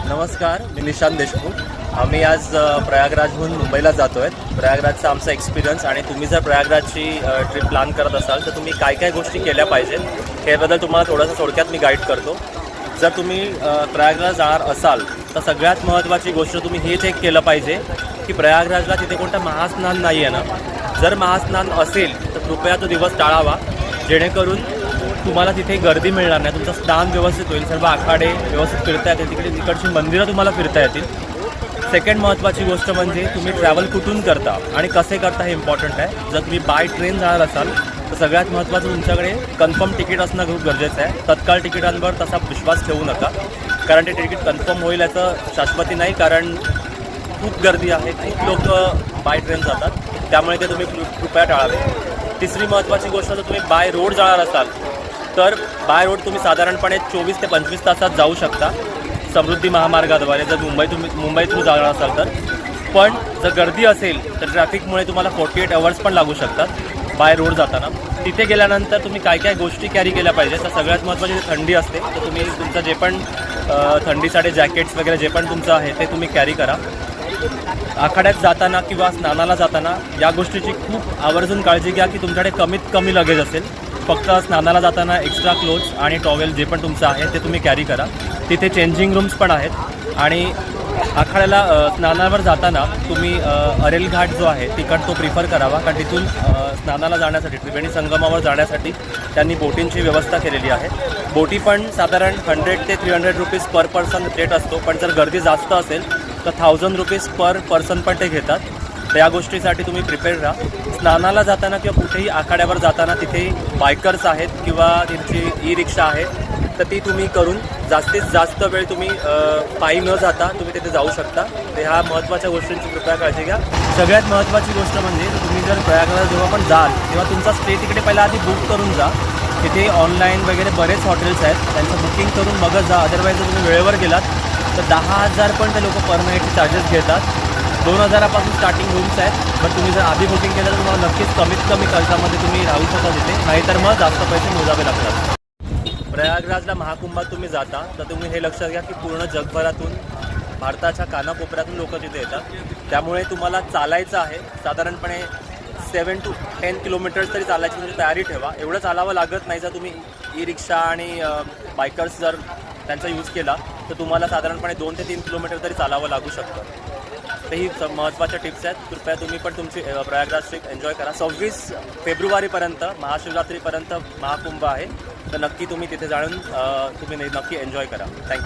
नमस्कार, मी निशांत देशमुख. आम्ही आज प्रयागराजहून मुंबईला जातो आहे. प्रयागराजचा आमचा एक्सपिरियन्स आणि तुम्ही जर प्रयागराजची ट्रिप प्लॅन करत असाल तर तुम्ही काय काय गोष्टी केल्या पाहिजेत याबद्दल तुम्हाला थोडंसं थोडक्यात मी गाईड करतो. जर तुम्ही प्रयागराज जाणार असाल तर सगळ्यात महत्त्वाची गोष्ट तुम्ही हे चेक केलं पाहिजे की प्रयागराजला तिथे कोणतं महास्नान नाही आहे ना. जर महास्नान असेल तर कृपया तो दिवस टाळावा, जेणेकरून तुम्हाला तिथे गर्दी मिळणार नाही, तुमचं स्नान व्यवस्थित होईल, सर्व आखाडे व्यवस्थित फिरता येतील, तिकडची मंदिरं तुम्हाला फिरता येतील. सेकंड महत्त्वाची गोष्ट म्हणजे तुम्ही ट्रॅव्हल कुठून करता आणि कसे करता हे इम्पॉर्टंट आहे. जर तुम्ही बाय ट्रेन जाणार असाल तर सगळ्यात महत्त्वाचं तुमच्याकडे कन्फर्म तिकीट असणं खूप गरजेचं आहे. तत्काळ तिकिटांवर तसा विश्वास ठेवू नका, कारण ते तिकीट कन्फर्म होईल याचं शाश्वती नाही, कारण खूप गर्दी आहे, खूप लोक बाय ट्रेन जातात, त्यामुळे ते तुम्ही कृपया टाळावे. तिसरी महत्त्वाची गोष्ट जर तुम्ही बाय रोड जाणार असाल तर बाय रोड तुम्ही साधारणपणे 24 ते 25 तासात जाऊ शकता समृद्धी महामार्गाद्वारे, जर मुंबईतून जाणार असाल तर. पण जर गर्दी असेल तर ट्रॅफिकमुळे तुम्हाला 48 आवर्स पण लागू शकतात बाय रोड जाताना. तिथे गेल्यानंतर तुम्ही काय काय गोष्टी कॅरी केल्या पाहिजे, तर सगळ्यात महत्त्वाची थंडी असते, तर तुम्ही तुमचं जे पण थंडीसाठी जॅकेट्स वगैरे जे पण तुमचं आहे ते तुम्ही कॅरी करा. आखाड्यात जाताना किंवा स्नानाला जाताना या गोष्टीची खूप आवर्जून काळजी घ्या की तुमच्याकडे कमीत कमी लगेज असेल. फक्त स्नानाला जाताना एक्स्ट्रा क्लोथ्स आणि टॉवेल जे पण तुमचं आहे ते तुम्ही कॅरी करा. तिथे चेंजिंग रूम्स पण आहेत. आणि आखाड्याला स्नानावर जाताना तुम्ही अरेल घाट जो आहे तिकडं तो प्रिफर करावा, कारण तिथून स्नानाला जाण्यासाठी त्रिवेणी संगमावर जाण्यासाठी त्यांनी बोटिंगची व्यवस्था केलेली आहे. बोटी पण साधारण 100 ते 300 रुपीज पर पर्सन रेट असतो, पण जर गर्दी जास्त असेल तर 1000 रुपीज पर पर्सन पण ते घेतात. तर या गोष्टीसाठी तुम्ही प्रिपेअर राहा. स्नानाला जाताना किंवा कुठेही आखाड्यावर जाताना तिथे बायकर्स आहेत किंवा त्यांची ई रिक्षा आहे, तर ती तुम्ही करून जास्तीत जास्त वेळ तुम्ही पायी न जाता तुम्ही तिथे जाऊ शकता. तर ह्या महत्त्वाच्या गोष्टींची कृपया काळजी घ्या. सगळ्यात महत्त्वाची गोष्ट म्हणजे तुम्ही जर प्रयागराज जेव्हा पण जाल तेव्हा तुमचा स्टे तिकडे पहिला आधी बुक करून जा. तिथे ऑनलाईन वगैरे बरेच हॉटेल्स आहेत, त्यांचं बुकिंग करून मगच जा. अदरवाईज जर तुम्ही वेळेवर गेलात तर 10,000 पण ते लोक पर नाईटचे चार्जेस घेतात. 2000पासून स्टार्टिंग रूम्स आहेत, पण तुम्ही जर आधी बुकिंग केलं तर तुम्हाला नक्कीच कमीत कमी खर्चामध्ये तुम्ही राहू शकता तिथे, नाहीतर मग जास्त पैसे मोजावे लागतात. प्रयागराजला महाकुंभात तुम्ही जाता तर तुम्ही हे लक्षात घ्या की पूर्ण जगभरातून, भारताच्या कानाकोपऱ्यातून लोक तिथे येतात. त्यामुळे तुम्हाला चालायचं आहे. साधारणपणे 7 to 10 किलोमीटर्स तरी चालायची तुमची तयारी ठेवा. एवढं चालावं लागत नाही. जर तुम्ही ई रिक्षा आणि बायकर्स जर त्यांचा यूज केला तर तुम्हाला साधारणपणे 2 ते 3 किलोमीटर तरी चालावं लागू शकतं. तर ही महत्त्वाच्या टिप्स आहेत. कृपया तुम्ही पण तुमची प्रयागराज ट्रिप एन्जॉय करा. 26 फेब्रुवारीपर्यंत महाशिवरात्रीपर्यंत महाकुंभ आहे, तर नक्की तुम्ही तिथे जाऊन तुम्ही नक्की एन्जॉय करा. थँक्यू.